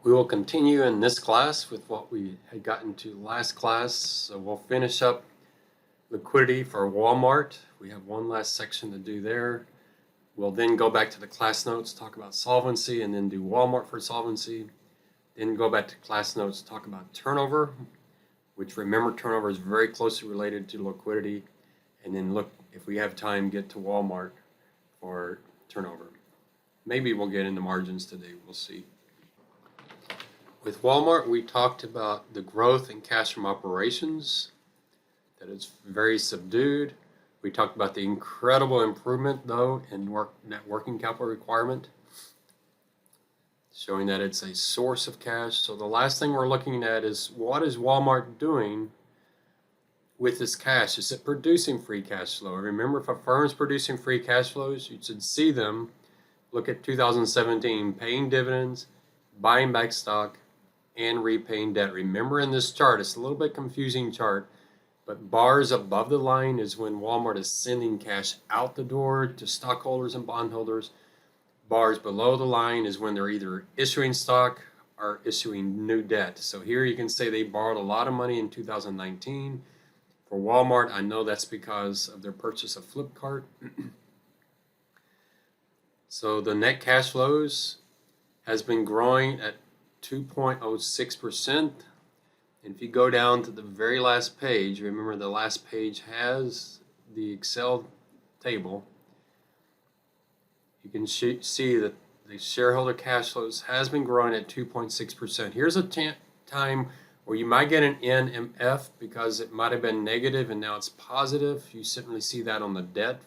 We will continue in this class with what we had gotten to last class. So we'll finish up liquidity for Walmart. We have one last section to do there. We'll then go back to the class notes, talk about solvency, and then do Walmart for solvency. Then go back to class notes, talk about turnover, which remember turnover is very closely related to liquidity. And then look, if we have time, get to Walmart for turnover. Maybe we'll get into margins today, we'll see. With Walmart, we talked about the growth in cash from operations, that it's very subdued. We talked about the incredible improvement, though, in net working capital requirement, showing that it's a source of cash. So the last thing we're looking at is, what is Walmart doing with this cash? Is it producing free cash flow? Remember, if a firm is producing free cash flows, you should see them. Look at 2017, paying dividends, buying back stock, and repaying debt. Remember, in this chart, it's a little bit confusing chart, but bars above the line is when Walmart is sending cash out the door to stockholders and bondholders. Bars below the line is when they're either issuing stock or issuing new debt. So here you can say they borrowed a lot of money in 2019. For Walmart, I know that's because of their purchase of Flipkart. So the net cash flows has been growing at 2.06%. And if you go down to the very last page, remember the last page has the Excel table, you can see that the shareholder cash flows has been growing at 2.6%. Here's a time where you might get an NMF because it might have been negative and now it's positive. You certainly see that on the debt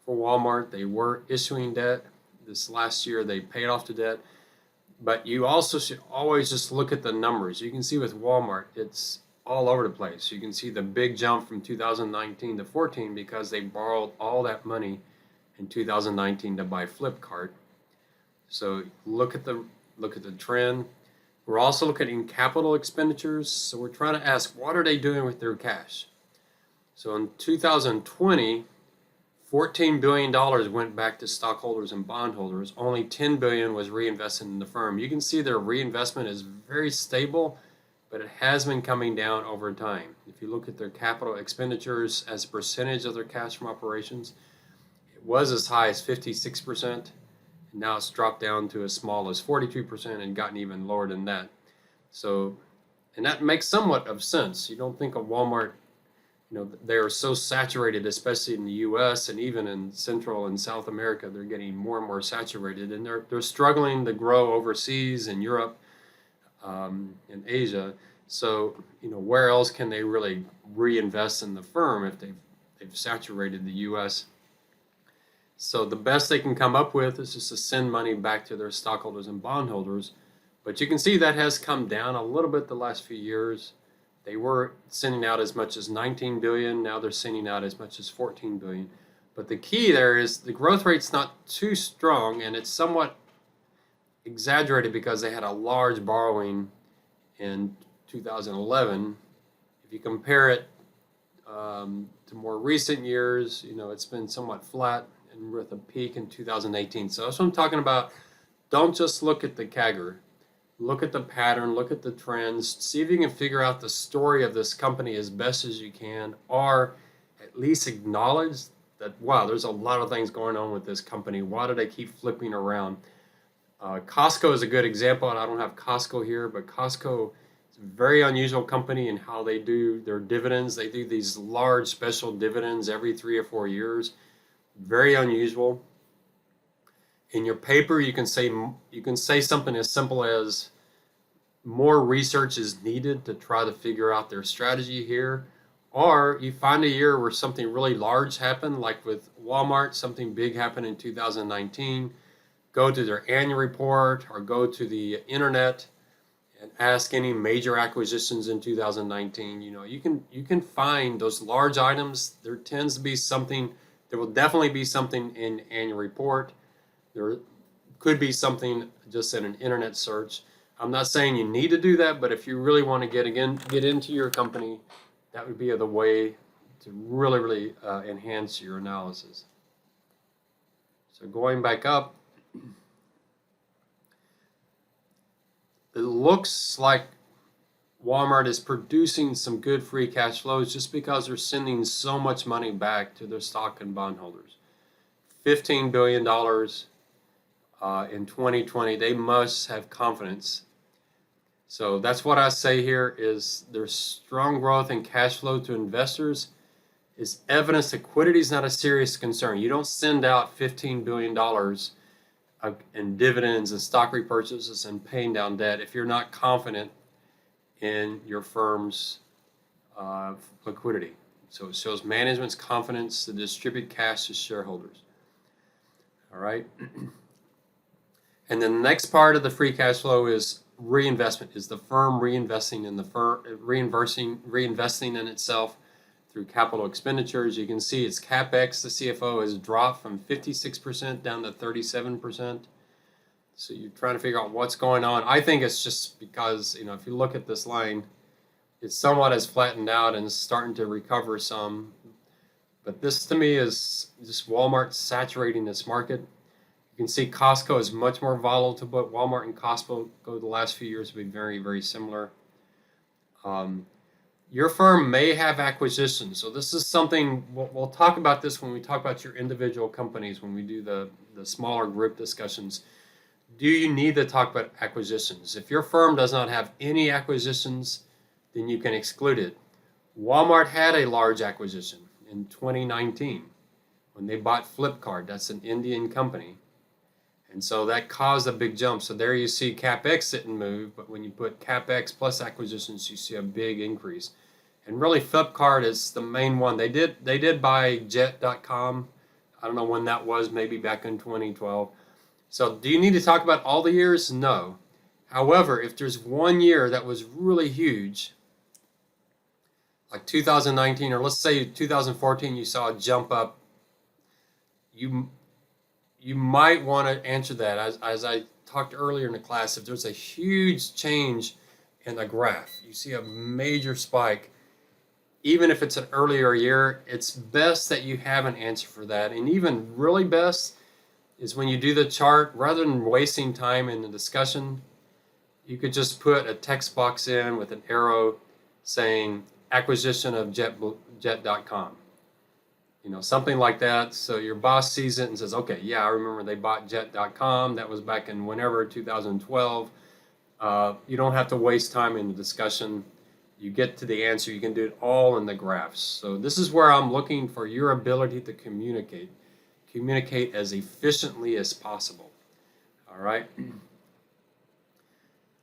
for Walmart. They were issuing debt. This last year they paid off the debt. But you also should always just look at the numbers. You can see with Walmart, it's all over the place. You can see the big jump from 2019 to 14 because they borrowed all that money in 2019 to buy Flipkart. So look at the trend. We're also looking at capital expenditures. So we're trying to ask, what are they doing with their cash? So in 2020, $14 billion went back to stockholders and bondholders. Only $10 billion was reinvested in the firm. You can see their reinvestment is very stable, but it has been coming down over time. If you look at their capital expenditures as a percentage of their cash from operations, it was as high as 56%, and now it's dropped down to as small as 42% and gotten even lower than that. So, and that makes somewhat of sense. You don't think of Walmart, they are so saturated, especially in the U.S. and even in Central and South America. They're getting more and more saturated, and they're struggling to grow overseas in Europe and Asia. So, where else can they really reinvest in the firm if they've saturated the U.S.? So the best they can come up with is just to send money back to their stockholders and bondholders. But you can see that has come down a little bit the last few years. They were sending out as much as 19 billion. Now they're sending out as much as 14 billion. But the key there is the growth rate's not too strong, and it's somewhat exaggerated because they had a large borrowing in 2011. If you compare it to more recent years, it's been somewhat flat and with a peak in 2018. So that's what I'm talking about. Don't just look at the CAGR. Look at the pattern, look at the trends, see if you can figure out the story of this company as best as you can, or at least acknowledge that, wow, there's a lot of things going on with this company. Why do they keep flipping around? Costco is a good example, and I don't have Costco here, but Costco is a very unusual company in how they do their dividends. They do these large special dividends every 3 or 4 years. Very unusual. In your paper, you can say something as simple as more research is needed to try to figure out their strategy here, or you find a year where something really large happened, like with Walmart, something big happened in 2019. Go to their annual report or go to the internet and ask any major acquisitions in 2019. You can find those large items. There tends to be something. There will definitely be something in annual report. There could be something just in an internet search. I'm not saying you need to do that, but if you really want to get into your company, that would be the way to really enhance your analysis. So going back up, it looks like Walmart is producing some good free cash flows just because they're sending so much money back to their stock and bond holders. $15 billion in 2020. They must have confidence. So that's what I say here is there's strong growth in cash flow to investors is evidence liquidity is not a serious concern. You don't send out $15 billion in dividends and stock repurchases and paying down debt if you're not confident in your firm's liquidity. So it shows management's confidence to distribute cash to shareholders. All right. And then the next part of the free cash flow is reinvestment. Is the firm reinvesting in the firm, reinvesting in itself through capital expenditures? You can see its CapEx, the CFO, has dropped from 56% down to 37%. So you're trying to figure out what's going on. I think it's just because, if you look at this line, it somewhat has flattened out and is starting to recover some. But this to me is just Walmart saturating this market. You can see Costco is much more volatile, but Walmart and Costco the last few years have been very, very similar. Your firm may have acquisitions. So this is something, we'll talk about this when we talk about your individual companies, when we do the smaller group discussions. Do you need to talk about acquisitions? If your firm does not have any acquisitions, then you can exclude it. Walmart had a large acquisition in 2019 when they bought Flipkart. That's an Indian company. And so that caused a big jump. So there you see CapEx didn't move, but when you put CapEx plus acquisitions, you see a big increase. And really Flipkart is the main one. They did buy Jet.com. I don't know when that was, maybe back in 2012. So do you need to talk about all the years? No. However, if there's one year that was really huge, like 2019, or let's say 2014, you saw a jump up, you might want to answer that. As I talked earlier in the class, if there's a huge change in the graph, you see a major spike, even if it's an earlier year, it's best that you have an answer for that. And even really best is when you do the chart, rather than wasting time in the discussion, you could just put a text box in with an arrow saying acquisition of Jet.com. Something like that. So your boss sees it and says, okay, yeah, I remember they bought Jet.com. That was back in whenever, 2012. You don't have to waste time in the discussion. You get to the answer. You can do it all in the graphs. So this is where I'm looking for your ability to communicate as efficiently as possible. All right.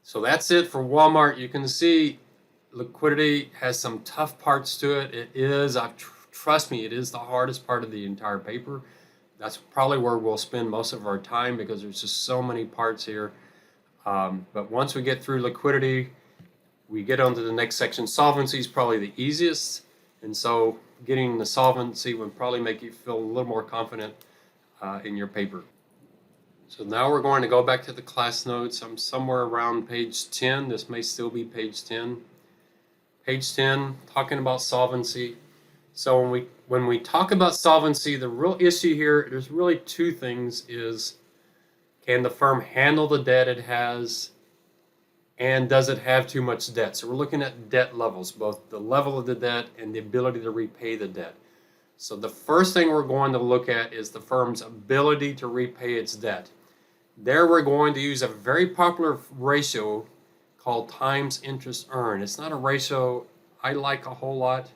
So that's it for Walmart. You can see liquidity has some tough parts to it. It is, trust me, it is the hardest part of the entire paper. That's probably where we'll spend most of our time because there's just so many parts here. But once we get through liquidity, we get on to the next section. Solvency is probably the easiest. And so getting the solvency would probably make you feel a little more confident in your paper. So now we're going to go back to the class notes. I'm somewhere around page 10. This may still be page 10. Page 10, talking about solvency. So when we talk about solvency, the real issue here, there's really two things is, can the firm handle the debt it has, and does it have too much debt? So we're looking at debt levels, both the level of the debt and the ability to repay the debt. So the first thing we're going to look at is the firm's ability to repay its debt. There we're going to use a very popular ratio called times interest earned. It's not a ratio I like a whole lot.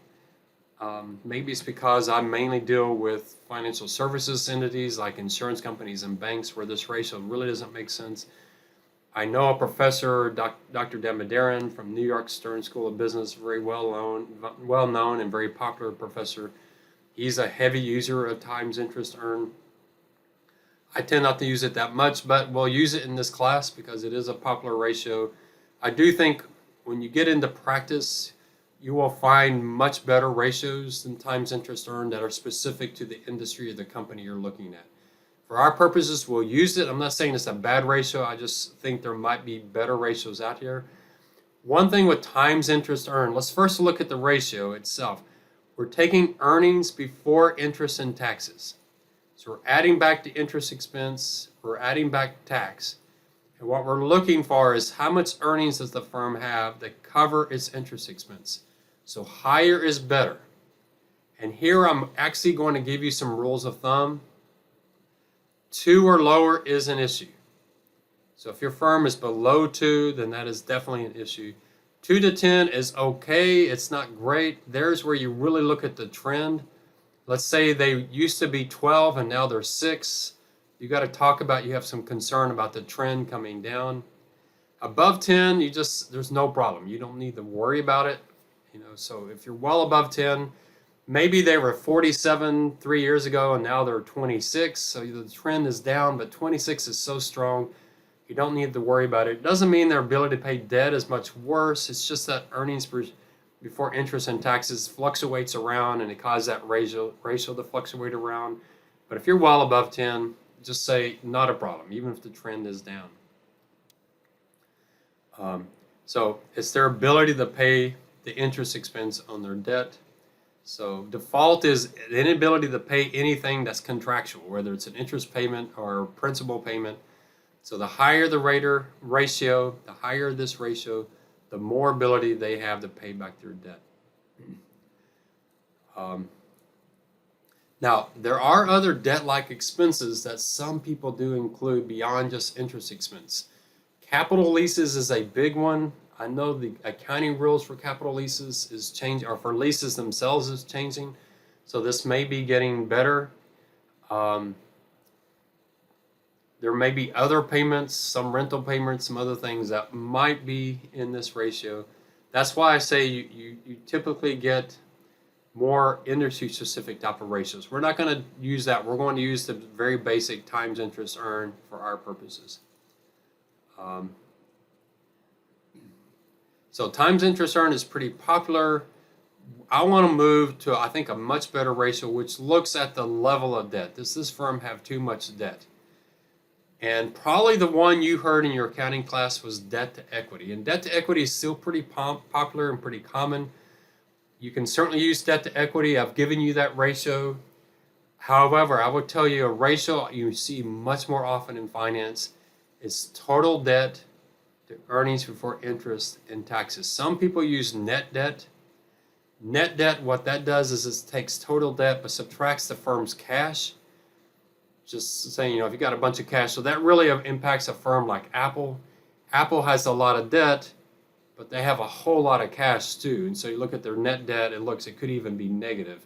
Maybe it's because I mainly deal with financial services entities like insurance companies and banks where this ratio really doesn't make sense. I know a professor, Dr. Damodaran from New York Stern School of Business, very well known and very popular professor. He's a heavy user of times interest earned. I tend not to use it that much, but we'll use it in this class because it is a popular ratio. I do think when you get into practice, you will find much better ratios than times interest earned that are specific to the industry or the company you're looking at. For our purposes, we'll use it. I'm not saying it's a bad ratio. I just think there might be better ratios out here. One thing with times interest earned, let's first look at the ratio itself. We're taking earnings before interest and taxes. So we're adding back the interest expense, we're adding back tax. And what we're looking for is how much earnings does the firm have that cover its interest expense. So higher is better. And here I'm actually going to give you some rules of thumb. 2 or lower is an issue. So if your firm is below 2, then that is definitely an issue. 2 to 10 is okay. It's not great. There's where you really look at the trend. Let's say they used to be 12 and now they're 6. You got to talk about, you have some concern about the trend coming down. Above 10, there's no problem. You don't need to worry about it. So if you're well above 10, maybe they were 47 3 years ago and now they're 26. So the trend is down, but 26 is so strong, you don't need to worry about it. It doesn't mean their ability to pay debt is much worse. It's just that earnings before interest and taxes fluctuates around, and it causes that ratio to fluctuate around. But if you're well above 10, just say not a problem, even if the trend is down. So it's their ability to pay the interest expense on their debt. So default is the inability to pay anything that's contractual, whether it's an interest payment or principal payment. So the higher the ratio, the higher this ratio, the more ability they have to pay back their debt. Now, there are other debt-like expenses that some people do include beyond just interest expense. Capital leases is a big one. I know the accounting rules for capital leases is changing, or for leases themselves is changing. So this may be getting better. There may be other payments, some rental payments, some other things that might be in this ratio. That's why I say you typically get more industry-specific type of ratios. We're not going to use that. We're going to use the very basic times interest earned for our purposes. So times interest earned is pretty popular. I want to move to, I think, a much better ratio, which looks at the level of debt. Does this firm have too much debt? And probably the one you heard in your accounting class was debt to equity. And debt to equity is still pretty popular and pretty common. You can certainly use debt to equity. I've given you that ratio. However, I would tell you a ratio you see much more often in finance is total debt to earnings before interest and taxes. Some people use net debt. Net debt, what that does is it takes total debt but subtracts the firm's cash. Just saying, if you got a bunch of cash, so that really impacts a firm like Apple. Apple has a lot of debt, but they have a whole lot of cash too. And so you look at their net debt, it could even be negative.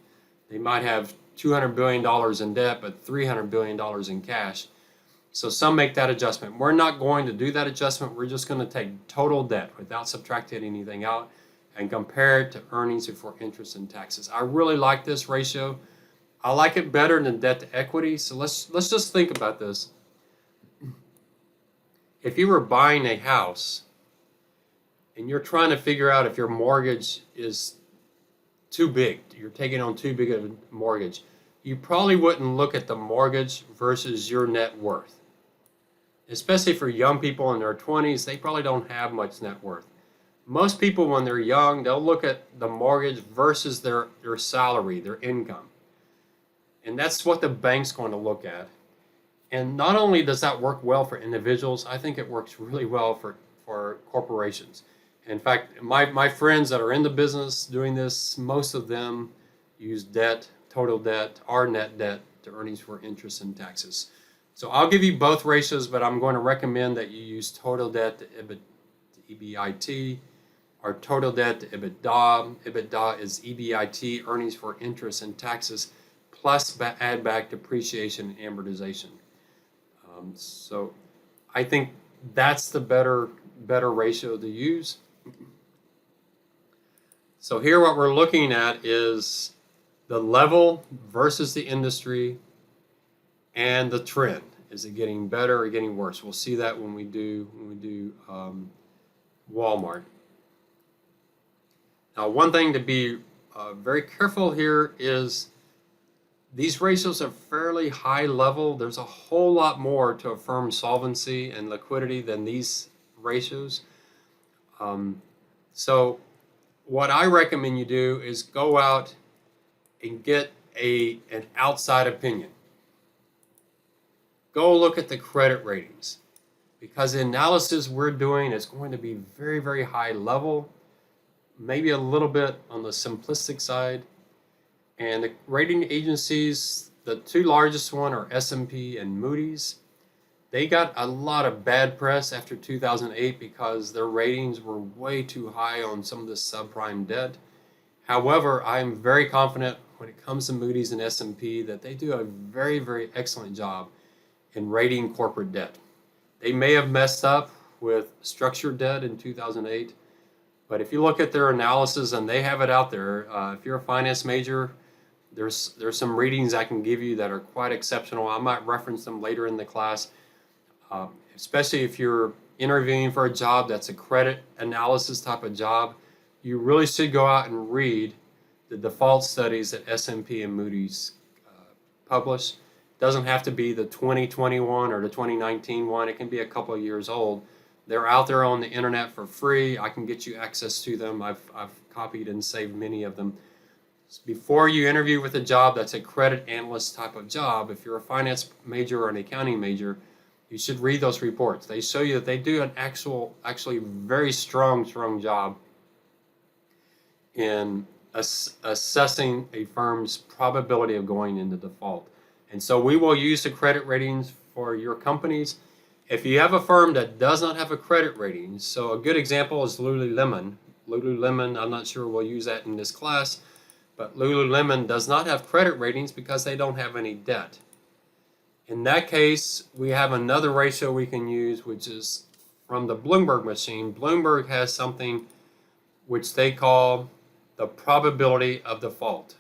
They might have $200 billion in debt, but $300 billion in cash. So some make that adjustment. We're not going to do that adjustment. We're just going to take total debt without subtracting anything out and compare it to earnings before interest and taxes. I really like this ratio. I like it better than debt to equity. So let's just think about this. If you were buying a house and you're trying to figure out if your mortgage is too big, you're taking on too big of a mortgage, you probably wouldn't look at the mortgage versus your net worth. Especially for young people in their 20s, they probably don't have much net worth. Most people, when they're young, they'll look at the mortgage versus their salary, their income. And that's what the bank's going to look at. And not only does that work well for individuals, I think it works really well for corporations. In fact, my friends that are in the business doing this, most of them use debt, total debt, or net debt to earnings for interest and taxes. So I'll give you both ratios, but I'm going to recommend that you use total debt to EBIT, or total debt to EBITDA. EBITDA is EBIT, earnings for interest and taxes, plus add back depreciation and amortization. So I think that's the better ratio to use. So here what we're looking at is the level versus the industry and the trend. Is it getting better or getting worse? We'll see that when we do Wal-Mart. Now, one thing to be very careful here is these ratios are fairly high level. There's a whole lot more to a firm's solvency and liquidity than these ratios. So what I recommend you do is go out and get an outside opinion. Go look at the credit ratings. because the analysis we're doing is going to be very, very high level, maybe a little bit on the simplistic side. And the rating agencies, the two largest one are S&P and Moody's. They got a lot of bad press after 2008 because their ratings were way too high on some of the subprime debt. However, I'm very confident when it comes to Moody's and S&P that they do a very, very excellent job in rating corporate debt. They may have messed up with structured debt in 2008, but if you look at their analysis, and they have it out there, if you're a finance major, there's some readings I can give you that are quite exceptional. I might reference them later in the class, especially if you're interviewing for a job that's a credit analysis type of job. You really should go out and read the default studies that S&P and Moody's publish. It doesn't have to be the 2021 or the 2019 one. It can be a couple of years old. They're out there on the internet for free. I can get you access to them. I've copied and saved many of them. Before you interview with a job that's a credit analyst type of job, if you're a finance major or an accounting major, you should read those reports. They show you that they do an actually very strong job in assessing a firm's probability of going into default. And so we will use the credit ratings for your companies. If you have a firm that does not have a credit rating, so a good example is Lululemon. Lululemon, I'm not sure we'll use that in this class, but Lululemon does not have credit ratings because they don't have any debt. In that case, we have another ratio we can use, which is from the Bloomberg machine. Bloomberg has something which they call the probability of default.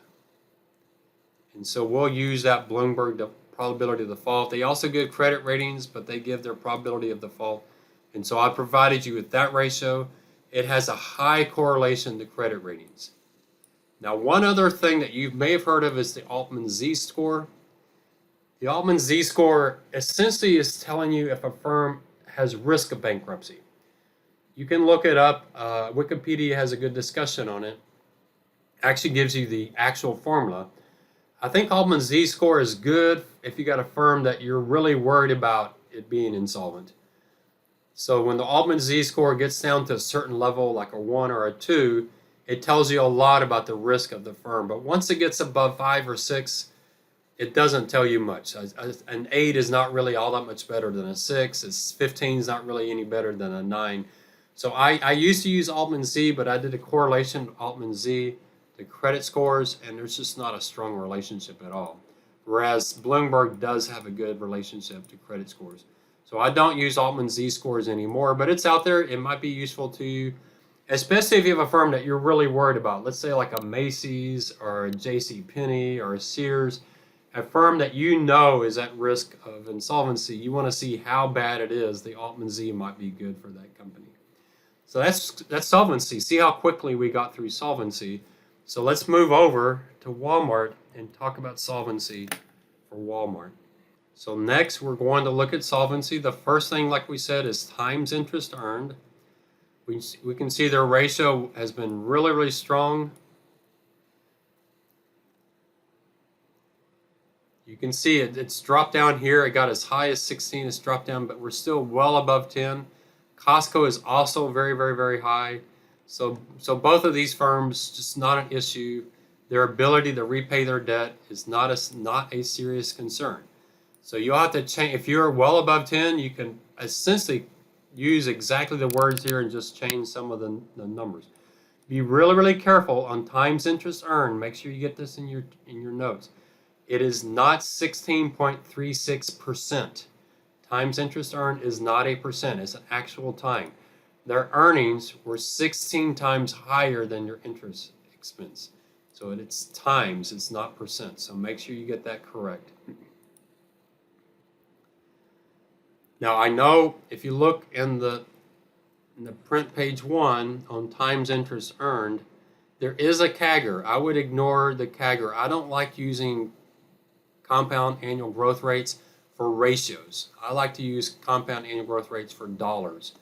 And so we'll use that Bloomberg probability of default. They also give credit ratings, but they give their probability of default. And so I provided you with that ratio. It has a high correlation to credit ratings. Now, one other thing that you may have heard of is the Altman Z-score. The Altman Z-score essentially is telling you if a firm has risk of bankruptcy. You can look it up. Wikipedia has a good discussion on it. Actually gives you the actual formula. I think Altman Z-score is good if you got a firm that you're really worried about it being insolvent. So when the Altman Z-score gets down to a certain level, like a 1 or a 2, it tells you a lot about the risk of the firm. But once it gets above 5 or 6, it doesn't tell you much. An 8 is not really all that much better than a 6. 15 is not really any better than a 9. So I used to use Altman Z, but I did a correlation of Altman Z to credit scores, and there's just not a strong relationship at all. Whereas Bloomberg does have a good relationship to credit scores. So I don't use Altman Z scores anymore, but it's out there. It might be useful to you, especially if you have a firm that you're really worried about. Let's say like a Macy's or a JCPenney or a Sears, a firm that you know is at risk of insolvency. You want to see how bad it is. The Altman Z might be good for that company. So that's solvency. See how quickly we got through solvency. So let's move over to Wal-Mart and talk about solvency for Wal-Mart. So next we're going to look at solvency. The first thing, like we said, is times interest earned. We can see their ratio has been really, really strong. You can see it's dropped down here. It got as high as 16. It's dropped down, but we're still well above 10. Costco is also very, very, very high. So both of these firms, just not an issue. Their ability to repay their debt is not a serious concern. So you'll have to change. If you're well above 10, you can essentially use exactly the words here and just change some of the numbers. Be really, really careful on times interest earned. Make sure you get this in your notes. It is not 16.36%. Times interest earned is not a percent. It's an actual time. Their earnings were 16 times higher than your interest expense. So it's times, it's not percent. So make sure you get that correct. Now I know if you look in the print page 1 on times interest earned, there is a CAGR. I would ignore the CAGR. I don't like using compound annual growth rates for ratios. I like to use compound annual growth rates for dollars.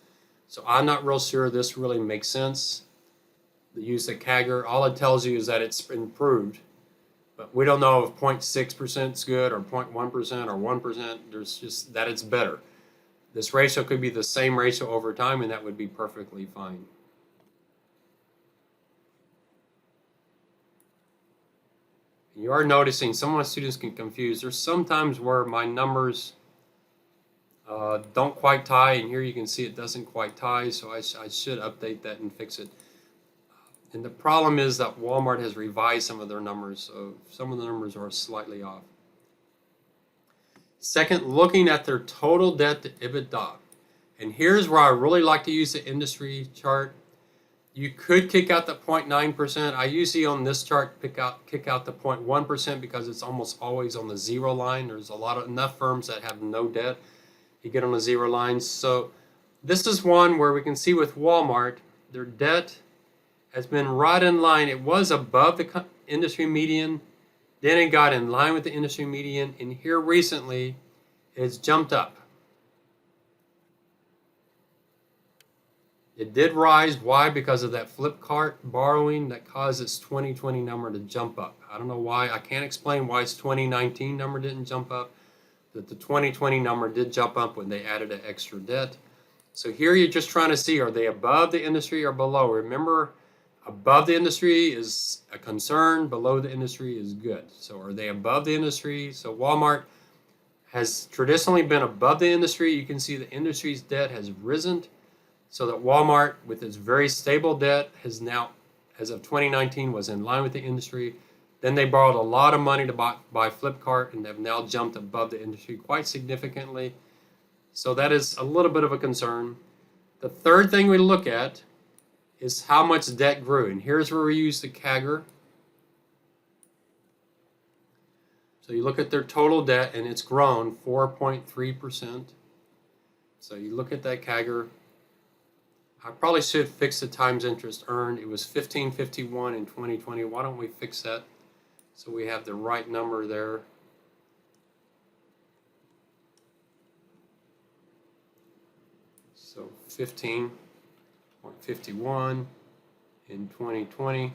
So I'm not real sure this really makes sense. The use of CAGR, all it tells you is that it's improved, but we don't know if 0.6% is good or 0.1% or 1%. There's just that it's better. This ratio could be the same ratio over time, and that would be perfectly fine. You are noticing some of my students get confused. There's sometimes where my numbers don't quite tie, and here you can see it doesn't quite tie, so I should update that and fix it. And the problem is that Walmart has revised some of their numbers, so some of the numbers are slightly off. Second, looking at their total debt to EBITDA. And here's where I really like to use the industry chart. You could kick out the 0.9%. I usually on this chart kick out the 0.1% because it's almost always on the zero line. There's enough firms that have no debt. You get on the zero line. So this is one where we can see with Walmart, their debt has been right in line. It was above the industry median. Then it got in line with the industry median. And here recently, it's jumped up. It did rise. Why? Because of that Flipkart borrowing that caused its 2020 number to jump up. I don't know why. I can't explain why its 2019 number didn't jump up. But the 2020 number did jump up when they added an extra debt. So here you're just trying to see, are they above the industry or below? Remember, above the industry is a concern. Below the industry is good. So are they above the industry? So Walmart has traditionally been above the industry. You can see the industry's debt has risen, so that Walmart, with its very stable debt, has now, as of 2019, was in line with the industry. Then they borrowed a lot of money to buy Flipkart, and have now jumped above the industry quite significantly. So that is a little bit of a concern. The third thing we look at is how much debt grew. And here's where we use the CAGR. So you look at their total debt, and it's grown 4.3%. So you look at that CAGR. I probably should fix the times interest earned. It was 1551 in 2020. Why don't we fix that so we have the right number there? So 15.51 in 2020.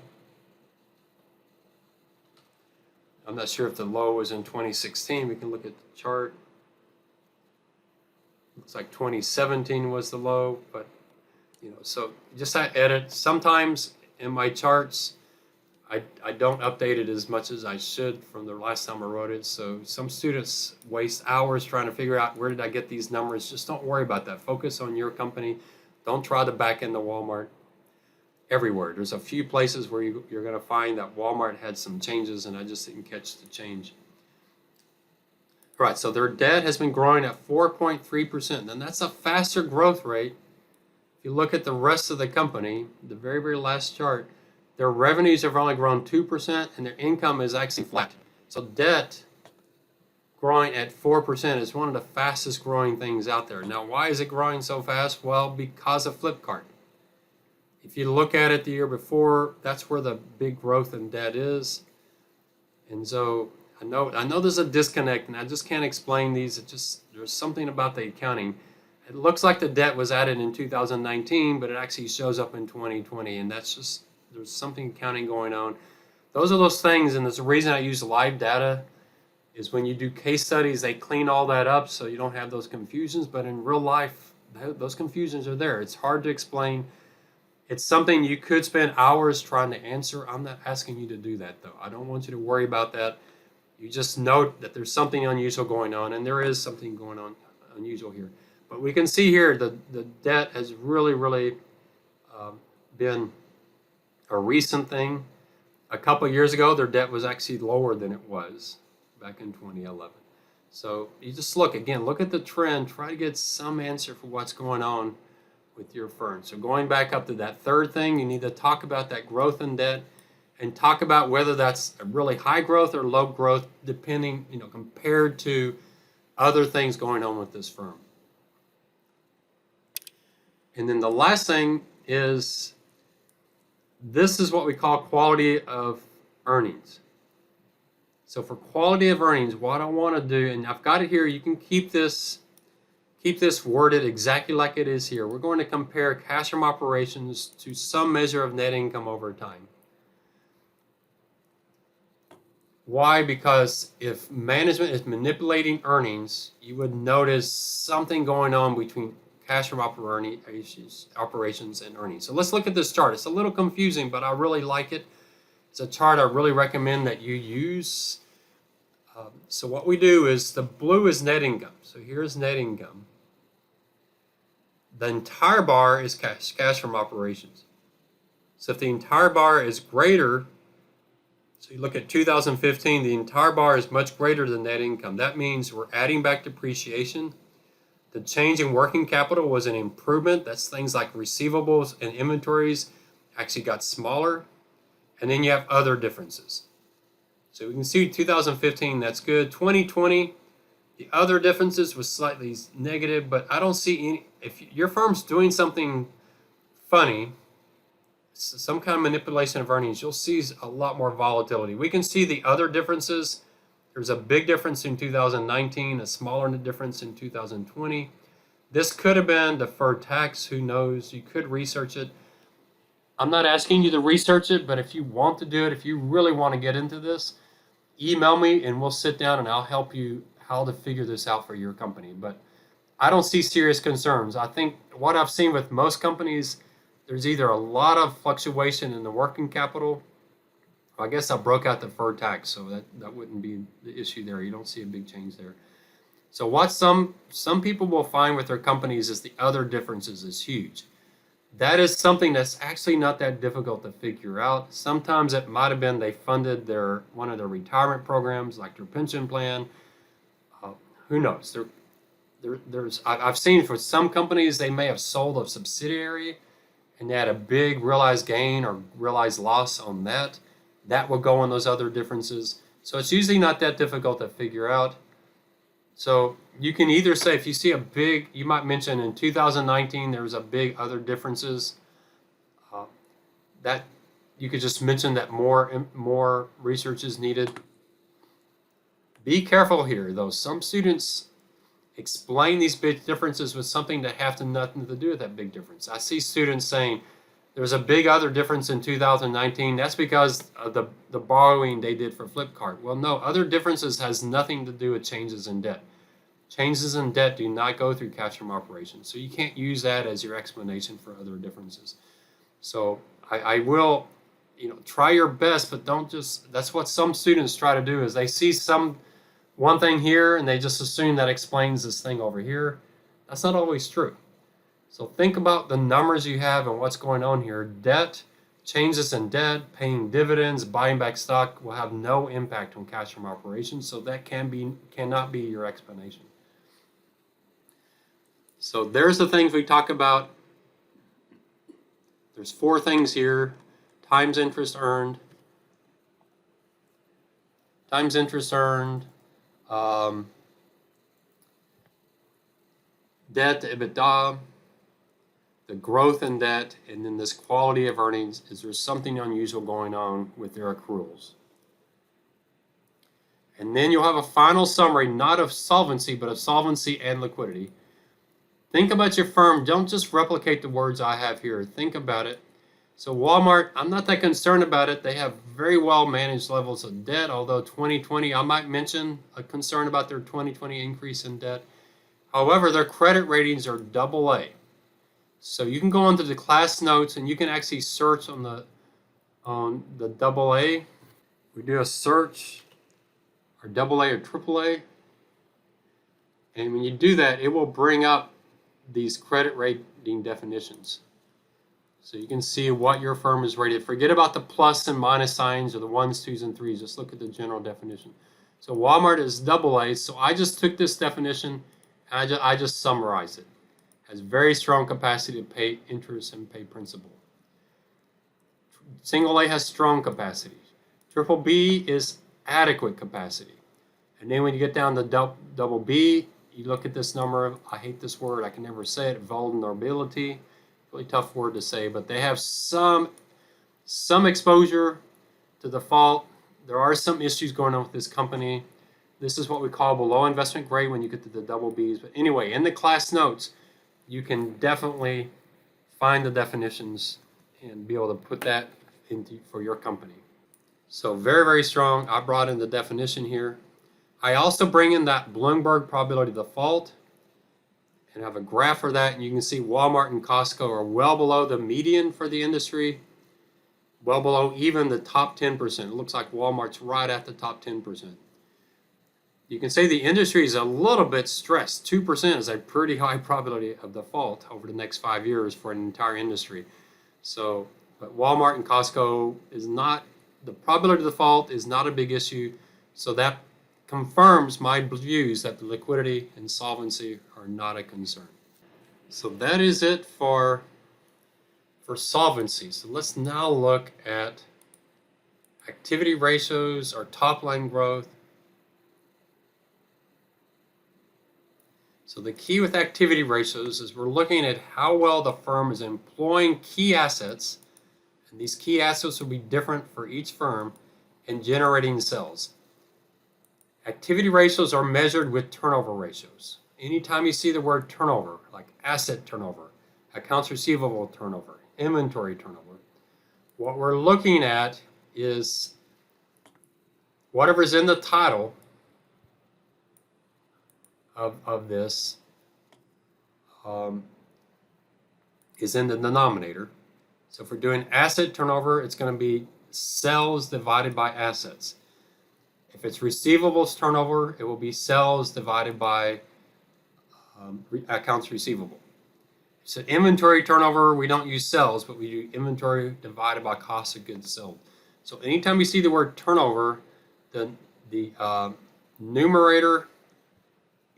I'm not sure if the low was in 2016. We can look at the chart. Looks like 2017 was the low, but so just I edit. Sometimes in my charts, I don't update it as much as I should from the last time I wrote it. So some students waste hours trying to figure out where did I get these numbers. Just don't worry about that. Focus on your company. Don't try to back into Walmart everywhere. There's a few places where you're going to find that Walmart had some changes, and I just didn't catch the change. All right, so their debt has been growing at 4.3%, and that's a faster growth rate. If you look at the rest of the company, the very, very last chart, their revenues have only grown 2%, and their income is actually flat. So debt growing at 4% is one of the fastest growing things out there. Now, why is it growing so fast? Well, because of Flipkart. If you look at it the year before, that's where the big growth in debt is. And so I know there's a disconnect, and I just can't explain these. There's something about the accounting. It looks like the debt was added in 2019, but it actually shows up in 2020, and that's just, there's something accounting going on. Those are those things, and there's a reason I use live data, is when you do case studies, they clean all that up so you don't have those confusions, but in real life, those confusions are there. It's hard to explain. It's something you could spend hours trying to answer. I'm not asking you to do that, though. I don't want you to worry about that. You just note that there's something unusual going on, and there is something going on unusual here. But we can see here the debt has really been a recent thing. A couple of years ago, their debt was actually lower than it was back in 2011. So you just look at the trend, try to get some answer for what's going on with your firm. So going back up to that third thing, you need to talk about that growth in debt and talk about whether that's a really high growth or low growth, depending, compared to other things going on with this firm. And then the last thing is, this is what we call quality of earnings. So for quality of earnings, what I want to do, and I've got it here, you can keep this worded exactly like it is here. We're going to compare cash from operations to some measure of net income over time. Why? Because if management is manipulating earnings, you would notice something going on between cash from operations and earnings. So let's look at this chart. It's a little confusing, but I really like it. It's a chart I really recommend that you use. So what we do is the blue is net income. So here's net income. The entire bar is cash from operations. So if the entire bar is greater, so you look at 2015, the entire bar is much greater than net income. That means we're adding back depreciation. The change in working capital was an improvement. That's things like receivables and inventories actually got smaller. And then you have other differences. So we can see 2015, that's good. 2020, the other differences was slightly negative, but I don't see any. If your firm's doing something funny, some kind of manipulation of earnings, you'll see a lot more volatility. We can see the other differences. There's a big difference in 2019, a smaller difference in 2020. This could have been deferred tax. Who knows? You could research it. I'm not asking you to research it, but if you want to do it, if you really want to get into this, email me and we'll sit down and I'll help you how to figure this out for your company. But I don't see serious concerns. I think what I've seen with most companies, there's either a lot of fluctuation in the working capital. I guess I broke out the deferred tax, so that wouldn't be the issue there. You don't see a big change there. So what some people will find with their companies is the other differences is huge. That is something that's actually not that difficult to figure out. Sometimes it might have been they funded one of their retirement programs, like their pension plan. Who knows? I've seen for some companies they may have sold a subsidiary and they had a big realized gain or realized loss on that. That will go on those other differences. So it's usually not that difficult to figure out. So you can either say, if you see a big, you might mention in 2019 there was a big other differences. That you could just mention that more research is needed. Be careful here, though. Some students explain these big differences with something that have nothing to do with that big difference. I see students saying there's a big other difference in 2019. That's because of the borrowing they did for Flipkart. Well, no, other differences has nothing to do with changes in debt. Changes in debt do not go through cash from operations. So you can't use that as your explanation for other differences. So I will, try your best, but don't just, that's what some students try to do is they see one thing here and they just assume that explains this thing over here. That's not always true. So think about the numbers you have and what's going on here. Debt, changes in debt, paying dividends, buying back stock will have no impact on cash from operations. So that cannot be your explanation. So there's the things we talk about. There's 4 things here. Times interest earned. Times interest earned. Debt to EBITDA, the growth in debt, and then this quality of earnings. Is there something unusual going on with their accruals? And then you'll have a final summary, not of solvency, but of solvency and liquidity. Think about your firm. Don't just replicate the words I have here. Think about it. So Wal-Mart, I'm not that concerned about it. They have very well managed levels of debt, although 2020, I might mention a concern about their 2020 increase in debt. However, their credit ratings are AA. So you can go onto the class notes and you can actually search on the AA. We do a search, or AA or AAA. And when you do that, it will bring up these credit rating definitions. So you can see what your firm is rated. Forget about the plus and minus signs or the 1s, 2s, and 3s. Just look at the general definition. So Wal-Mart is AA. So I just took this definition and I just summarized it. Has very strong capacity to pay interest and pay principal. Single A has strong capacity. Triple B is adequate capacity. And then when you get down to double B, you look at this number. I hate this word. I can never say it. Vulnerability. Really tough word to say, but they have some exposure to default. There are some issues going on with this company. This is what we call below investment grade when you get to the double Bs. But anyway, in the class notes, you can definitely find the definitions and be able to put that into for your company. So very, very strong. I brought in the definition here. I also bring in that Bloomberg probability of default and have a graph for that. And you can see Walmart and Costco are well below the median for the industry, well below even the top 10%. It looks like Walmart's right at the top 10%. You can say the industry is a little bit stressed. 2% is a pretty high probability of default over the next 5 years for an entire industry. So, but Walmart and Costco is not, the probability of default is not a big issue. So that confirms my views that the liquidity and solvency are not a concern. So that is it for solvency. So let's now look at activity ratios or top line growth. So the key with activity ratios is we're looking at how well the firm is employing key assets, and these key assets will be different for each firm, and generating sales. Activity ratios are measured with turnover ratios. Anytime you see the word turnover, like asset turnover, accounts receivable turnover, inventory turnover, what we're looking at is whatever's in the title of this is in the denominator. So if we're doing asset turnover, it's going to be sales divided by assets. If it's receivables turnover, it will be sales divided by accounts receivable. So inventory turnover, we don't use sales, but we do inventory divided by cost of goods sold. So anytime you see the word turnover, the numerator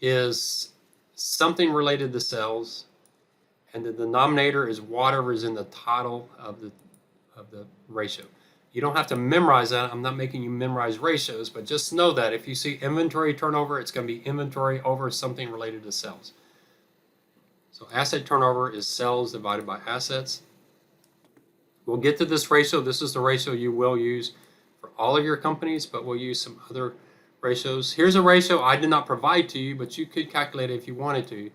is something related to sales, and the denominator is whatever is in the title of the ratio. You don't have to memorize that. I'm not making you memorize ratios, but just know that if you see inventory turnover, it's going to be inventory over something related to sales. So asset turnover is sales divided by assets. We'll get to this ratio. This is the ratio you will use for all of your companies, but we'll use some other ratios. Here's a ratio I did not provide to you, but you could calculate it if you wanted to.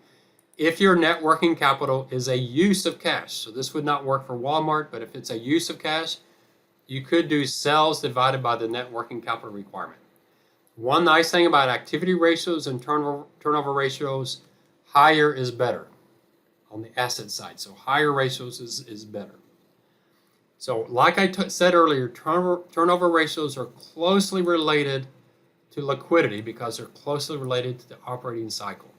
If your net working capital is a use of cash, so this would not work for Walmart, but if it's a use of cash, you could do sales divided by the net working capital requirement. One nice thing about activity ratios and turnover ratios, higher is better on the asset side. So higher ratios is better. So like I said earlier, turnover ratios are closely related to liquidity because they're closely related to the operating cycle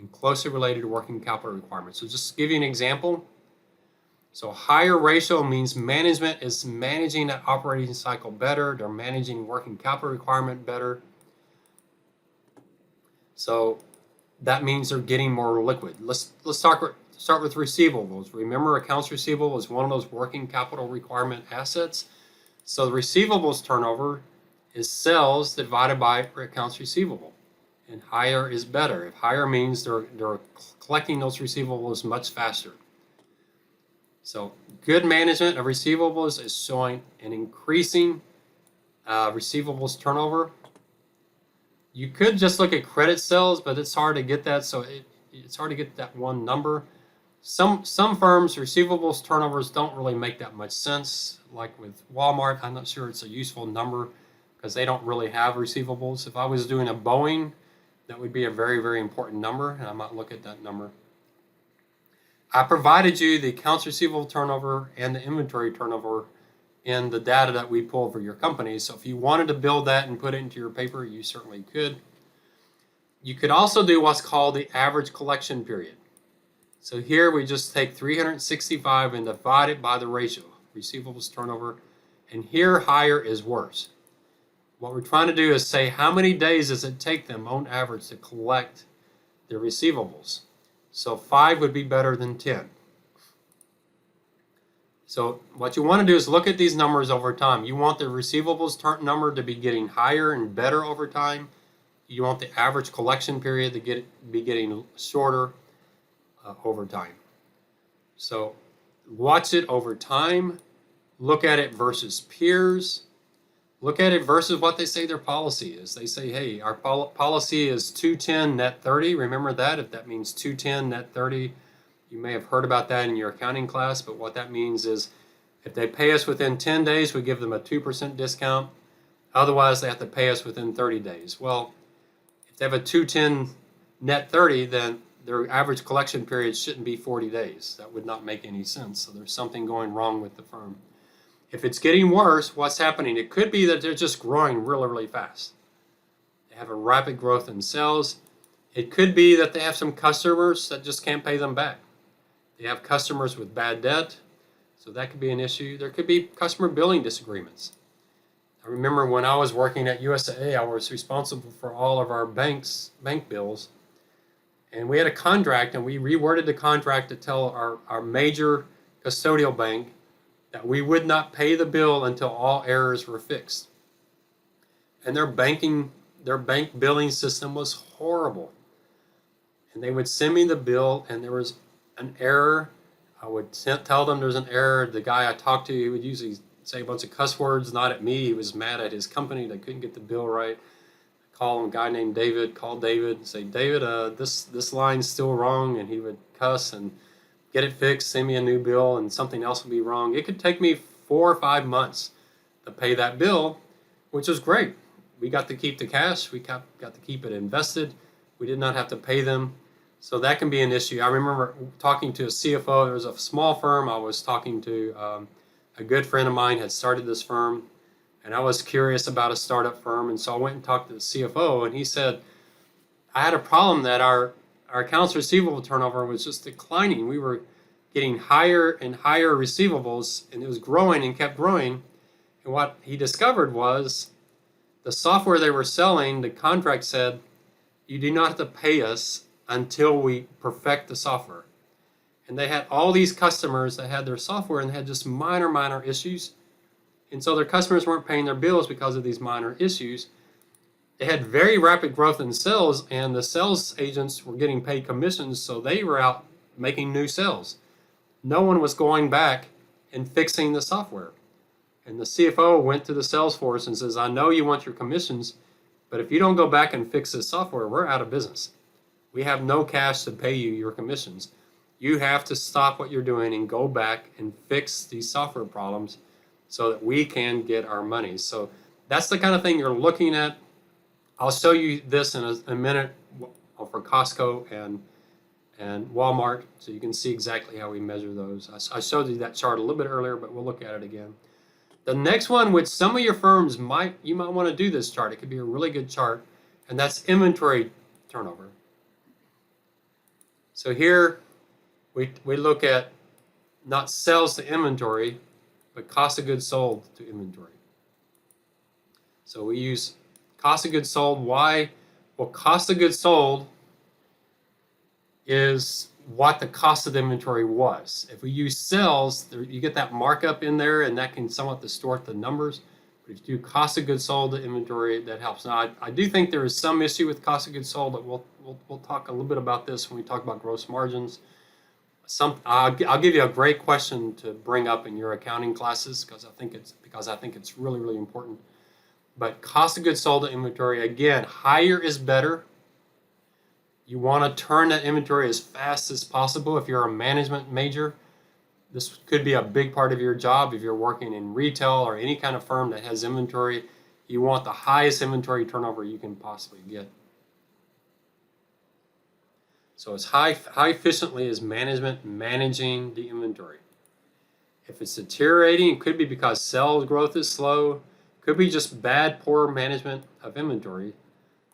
and closely related to working capital requirements. So just to give you an example, so higher ratio means management is managing that operating cycle better. They're managing working capital requirement better. So that means they're getting more liquid. Let's start with receivables. Remember, accounts receivable is one of those working capital requirement assets. So the receivables turnover is sales divided by accounts receivable, and higher is better. If higher means they're collecting those receivables much faster. So good management of receivables is showing an increasing receivables turnover. You could just look at credit sales, but it's hard to get that. So it's hard to get that one number. Some firms, receivables turnovers don't really make that much sense. Like with Walmart, I'm not sure it's a useful number because they don't really have receivables. If I was doing a Boeing, that would be a very, very important number, and I might look at that number. I provided you the accounts receivable turnover and the inventory turnover in the data that we pulled for your company. So if you wanted to build that and put it into your paper, you certainly could. You could also do what's called the average collection period. So here we just take 365 and divide it by the ratio, receivables turnover, and here higher is worse. What we're trying to do is say how many days does it take them on average to collect their receivables. So 5 would be better than 10. So what you want to do is look at these numbers over time. You want the receivables number to be getting higher and better over time. You want the average collection period to be getting shorter over time. So watch it over time. Look at it versus peers. Look at it versus what they say their policy is. They say, hey, our policy is 210 net 30. Remember that. If that means 210 net 30, you may have heard about that in your accounting class, but what that means is If they pay us within 10 days, we give them a 2% discount. Otherwise, they have to pay us within 30 days. Well, if they have a 210 net 30, then their average collection period shouldn't be 40 days. That would not make any sense. So there's something going wrong with the firm. If it's getting worse, what's happening? It could be that they're just growing really, really fast. They have a rapid growth in sales. It could be that they have some customers that just can't pay them back. They have customers with bad debt, so that could be an issue. There could be customer billing disagreements. I remember when I was working at UTSA, I was responsible for all of our bank bills. And we had a contract, and we reworded the contract to tell our major custodial bank that we would not pay the bill until all errors were fixed. And their bank billing system was horrible. And they would send me the bill, and there was an error. I would tell them there's an error. The guy I talked to, he would usually say a bunch of cuss words, not at me. He was mad at his company. They couldn't get the bill right. I call a guy named David, call David and say, David, this line's still wrong. And he would cuss and get it fixed, send me a new bill, and something else would be wrong. It could take me 4 or 5 months to pay that bill, which was great. We got to keep the cash. We got to keep it invested. We did not have to pay them. So that can be an issue. I remember talking to a CFO. There was a small firm. I was talking to a good friend of mine had started this firm, and I was curious about a startup firm. And so I went and talked to the CFO, and he said, I had a problem that our accounts receivable turnover was just declining. We were getting higher and higher receivables, and it was growing and kept growing. And what he discovered was the software they were selling, the contract said, you do not have to pay us until we perfect the software. And they had all these customers that had their software and had just minor issues. And so their customers weren't paying their bills because of these minor issues. They had very rapid growth in sales, and the sales agents were getting paid commissions, so they were out making new sales. No one was going back and fixing the software. And the CFO went to the sales force and says, I know you want your commissions, but if you don't go back and fix this software, we're out of business. We have no cash to pay you your commissions. You have to stop what you're doing and go back and fix these software problems so that we can get our money. So that's the kind of thing you're looking at. I'll show you this in a minute for Costco and Wal-Mart, so you can see exactly how we measure those. I showed you that chart a little bit earlier, but we'll look at it again. The next one, which some of your firms you might want to do this chart. It could be a really good chart, and that's inventory turnover. So here we look at not sales to inventory, but cost of goods sold to inventory. So we use cost of goods sold. Why? Well, cost of goods sold is what the cost of the inventory was. If we use sales, you get that markup in there, and that can somewhat distort the numbers. But if you do cost of goods sold to inventory, that helps. Now, I do think there is some issue with cost of goods sold, but we'll talk a little bit about this when we talk about gross margins. I'll give you a great question to bring up in your accounting classes because I think it's really, really important. But cost of goods sold to inventory, again, higher is better. You want to turn that inventory as fast as possible. If you're a management major, this could be a big part of your job. If you're working in retail or any kind of firm that has inventory, you want the highest inventory turnover you can possibly get. So as high efficiently as management managing the inventory. If it's deteriorating, it could be because sales growth is slow, could be just bad, poor management of inventory,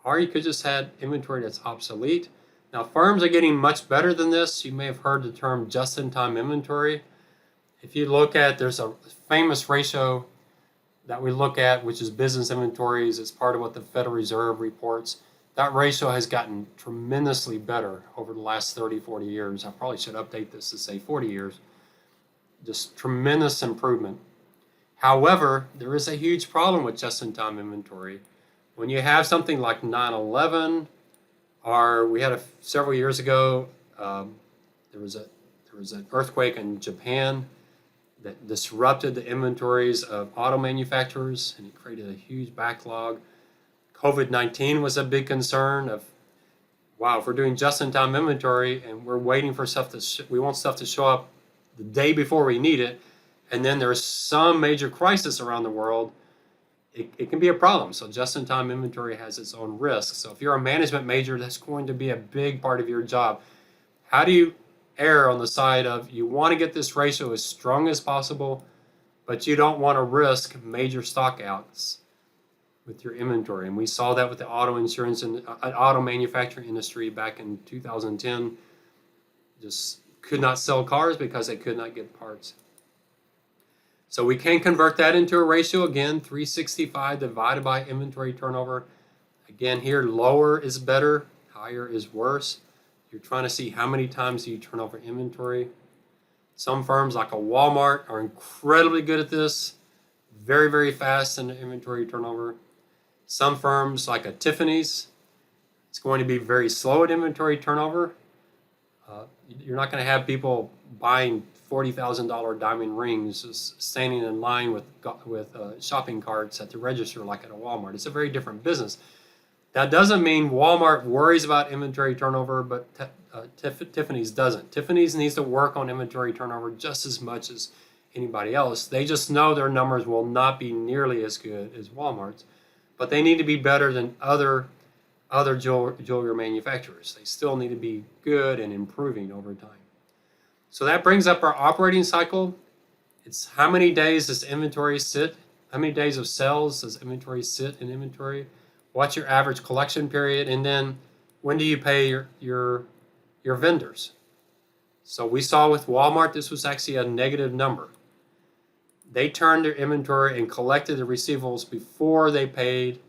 or you could just have inventory that's obsolete. Now, firms are getting much better than this. You may have heard the term just-in-time inventory. If you look at, there's a famous ratio that we look at, which is business inventories. It's part of what the Federal Reserve reports. That ratio has gotten tremendously better over the last 30, 40 years. I probably should update this to say 40 years. Just tremendous improvement. However, there is a huge problem with just-in-time inventory. When you have something like 9/11, or we had several years ago, there was an earthquake in Japan that disrupted the inventories of auto manufacturers, and it created a huge backlog. COVID-19 was a big concern of, wow, if we're doing just-in-time inventory and we're waiting for stuff we want stuff to show up the day before we need it, and then there's some major crisis around the world, it can be a problem. So just-in-time inventory has its own risks. So if you're a management major, that's going to be a big part of your job. How do you err on the side of you want to get this ratio as strong as possible, but you don't want to risk major stockouts with your inventory? And we saw that with the auto insurance and auto manufacturing industry back in 2010. Just could not sell cars because they could not get parts. So we can convert that into a ratio again, 365 divided by inventory turnover. Again, here lower is better, higher is worse. You're trying to see how many times do you turn over inventory. Some firms like a Wal-Mart are incredibly good at this, very, very fast in the inventory turnover. Some firms like a Tiffany's, it's going to be very slow at inventory turnover. You're not going to have people buying $40,000 diamond rings just standing in line with shopping carts at the register like at a Walmart. It's a very different business. That doesn't mean Walmart worries about inventory turnover, but Tiffany's doesn't. Tiffany's needs to work on inventory turnover just as much as anybody else. They just know their numbers will not be nearly as good as Walmart's, but they need to be better than other jewelry manufacturers. They still need to be good and improving over time. So that brings up our operating cycle. It's how many days does inventory sit? How many days of sales does inventory sit in inventory? What's your average collection period? And then when do you pay your vendors? So we saw with Walmart, this was actually a negative number. They turned their inventory and collected the receivables before they paid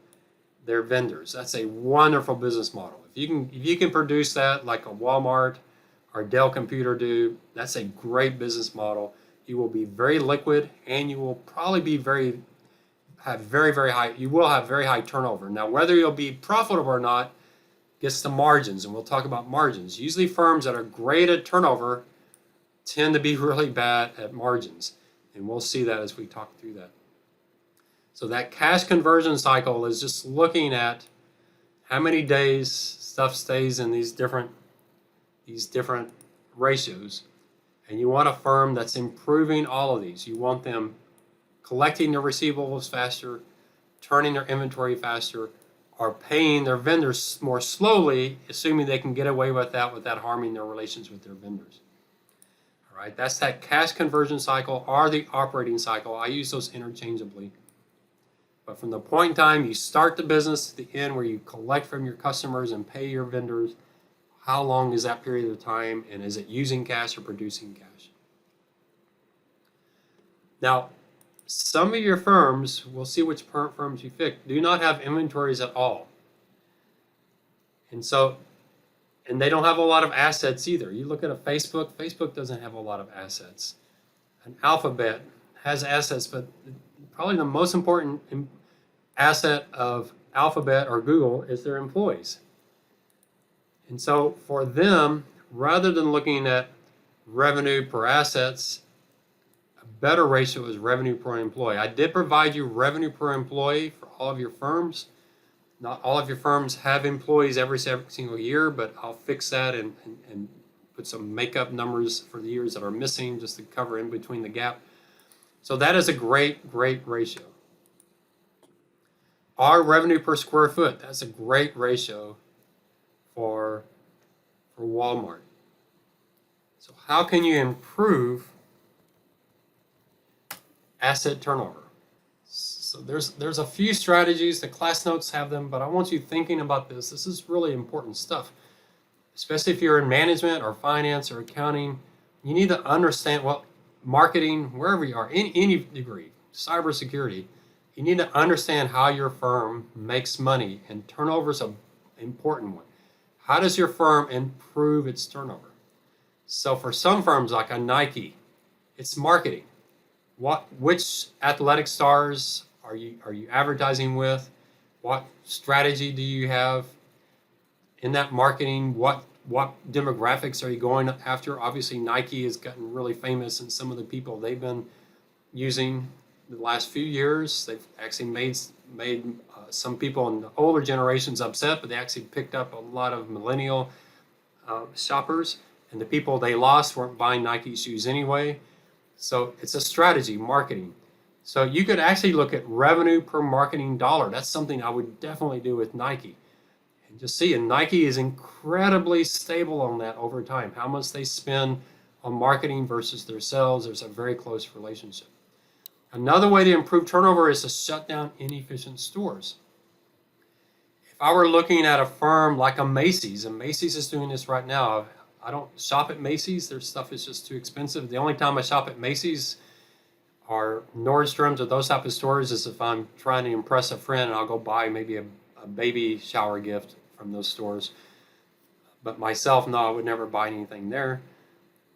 their vendors. That's a wonderful business model. If you can produce that like a Walmart or Dell Computer do, that's a great business model. You will be very liquid, and you will probably be very high. You will have very high turnover. Now, whether you'll be profitable or not gets to margins, and we'll talk about margins. Usually, firms that are great at turnover tend to be really bad at margins, and we'll see that as we talk through that. So that cash conversion cycle is just looking at how many days stuff stays in these different ratios. And you want a firm that's improving all of these. You want them collecting their receivables faster, turning their inventory faster, or paying their vendors more slowly, assuming they can get away with that without harming their relations with their vendors. All right, that's that cash conversion cycle or the operating cycle. I use those interchangeably. But from the point in time you start the business to the end where you collect from your customers and pay your vendors, how long is that period of time, and is it using cash or producing cash? Now, some of your firms, we'll see which firms you pick, do not have inventories at all. And they don't have a lot of assets either. You look at a Facebook doesn't have a lot of assets. An Alphabet has assets, but probably the most important asset of Alphabet or Google is their employees. And so for them, rather than looking at revenue per assets, a better ratio is revenue per employee. I did provide you revenue per employee for all of your firms. Not all of your firms have employees every single year, but I'll fix that and put some makeup numbers for the years that are missing just to cover in between the gap. So that is a great ratio. Our revenue per square foot, that's a great ratio for Walmart. So how can you improve asset turnover? So there's a few strategies. The class notes have them, but I want you thinking about this. This is really important stuff, especially if you're in management or finance or accounting. You need to understand marketing, wherever you are, in any degree, cybersecurity. You need to understand how your firm makes money, and turnover is an important one. How does your firm improve its turnover? So for some firms like a Nike, it's marketing. Which athletic stars are you advertising with? What strategy do you have in that marketing? What demographics are you going after? Obviously, Nike has gotten really famous, and some of the people they've been using the last few years, they've actually made some people in the older generations upset, but they actually picked up a lot of millennial shoppers, and the people they lost weren't buying Nike shoes anyway. So it's a strategy, marketing. So you could actually look at revenue per marketing dollar. That's something I would definitely do with Nike. And just see, and Nike is incredibly stable on that over time. How much they spend on marketing versus their sales, there's a very close relationship. Another way to improve turnover is to shut down inefficient stores. If I were looking at a firm like a Macy's, and Macy's is doing this right now. I don't shop at Macy's. Their stuff is just too expensive. The only time I shop at Macy's or Nordstrom's or those type of stores is if I'm trying to impress a friend and I'll go buy maybe a baby shower gift from those stores. But myself, no, I would never buy anything there.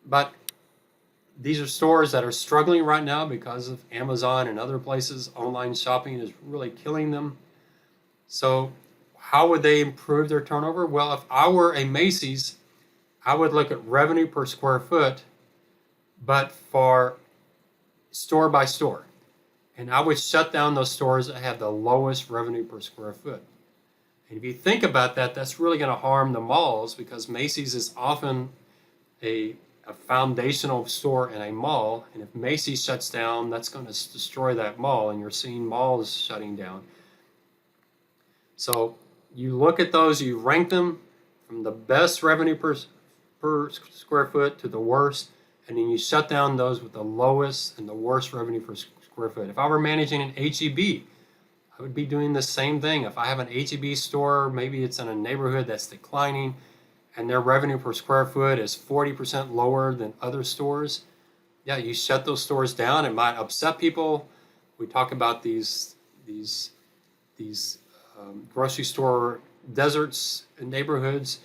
But these are stores that are struggling right now because of Amazon and other places. Online shopping is really killing them. So how would they improve their turnover? Well, if I were a Macy's, I would look at revenue per square foot, but for store by store. And I would shut down those stores that have the lowest revenue per square foot. And if you think about that, that's really going to harm the malls, because Macy's is often a foundational store in a mall. And if Macy's shuts down, that's going to destroy that mall. And you're seeing malls shutting down. So you look at those, you rank them from the best revenue per square foot to the worst, and then you shut down those with the lowest and the worst revenue per square foot. If I were managing an HEB, I would be doing the same thing. If I have an HEB store, maybe it's in a neighborhood that's declining and their revenue per square foot is 40% lower than other stores, yeah, you shut those stores down. It might upset people. We talk about these grocery store deserts and neighborhoods,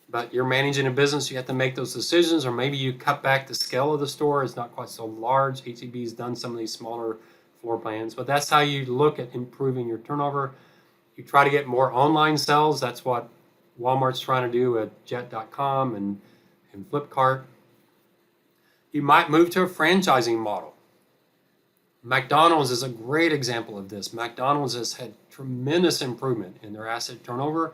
but you're managing a business, you have to make those decisions, or maybe you cut back the scale of the store. It's not quite so large. HEB's done some of these smaller floor plans, but that's how you look at improving your turnover. You try to get more online sales. That's what Walmart's trying to do with Jet.com and Flipkart. You might move to a franchising model. McDonald's is a great example of this. McDonald's has had tremendous improvement in their asset turnover,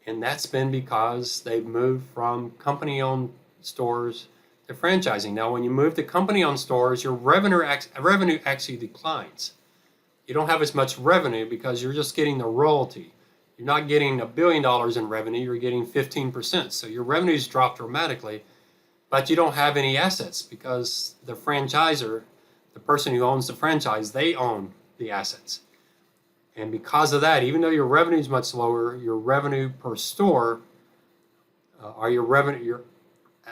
and that's been because they've moved from company-owned stores to franchising. Now, when you move to company-owned stores, your revenue actually declines. You don't have as much revenue because you're just getting the royalty. You're not getting $1 billion in revenue, you're getting 15%. So your revenues drop dramatically, but you don't have any assets because the franchisor, the person who owns the franchise, they own the assets. And because of that, even though your revenue is much lower, your revenue per store, or your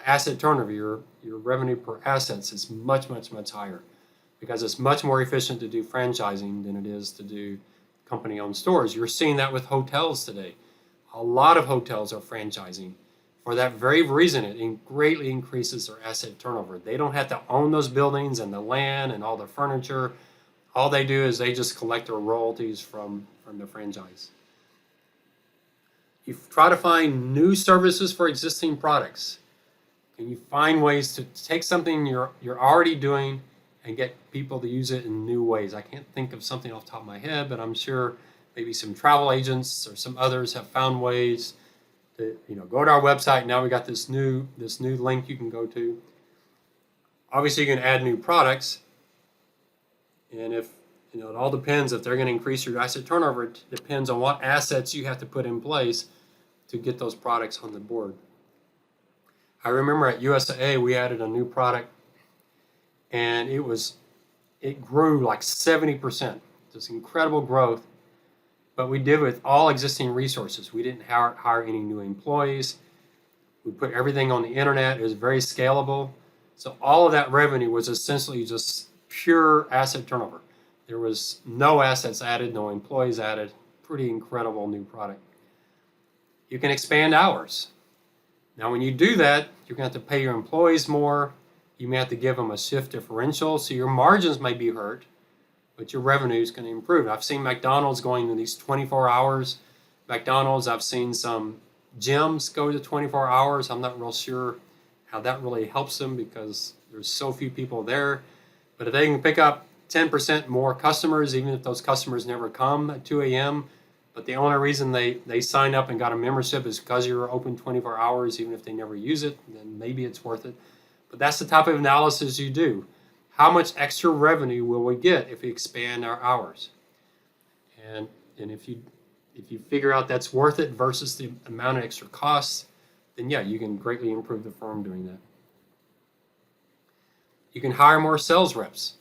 asset turnover, your revenue per assets is much higher, because it's much more efficient to do franchising than it is to do company-owned stores. You're seeing that with hotels today. A lot of hotels are franchising. For that very reason, it greatly increases their asset turnover. They don't have to own those buildings and the land and all the furniture. All they do is they just collect their royalties from the franchise. You try to find new services for existing products. And you find ways to take something you're already doing and get people to use it in new ways. I can't think of something off the top of my head, but I'm sure maybe some travel agents or some others have found ways to, go to our website. Now we got this new link you can go to. Obviously, you can add new products. And if, it all depends if they're going to increase your asset turnover. It depends on what assets you have to put in place to get those products on the board. I remember at UTSA, we added a new product, and it grew like 70%. Just incredible growth. But we did with all existing resources. We didn't hire any new employees. We put everything on the internet. It was very scalable. So all of that revenue was essentially just pure asset turnover. There was no assets added, no employees added. Pretty incredible new product. You can expand hours. Now, when you do that, you're going to have to pay your employees more. You may have to give them a shift differential, so your margins may be hurt, but your revenue is going to improve. I've seen McDonald's going to these 24 hours. I've seen some gyms go to 24 hours. I'm not real sure how that really helps them because there's so few people there. But if they can pick up 10% more customers, even if those customers never come at 2 a.m., but the only reason they signed up and got a membership is because you're open 24 hours, even if they never use it, then maybe it's worth it. But that's the type of analysis you do. how much extra revenue will we get if we expand our hours? And if you figure out that's worth it versus the amount of extra costs, then yeah, you can greatly improve the firm doing that. You can hire more sales reps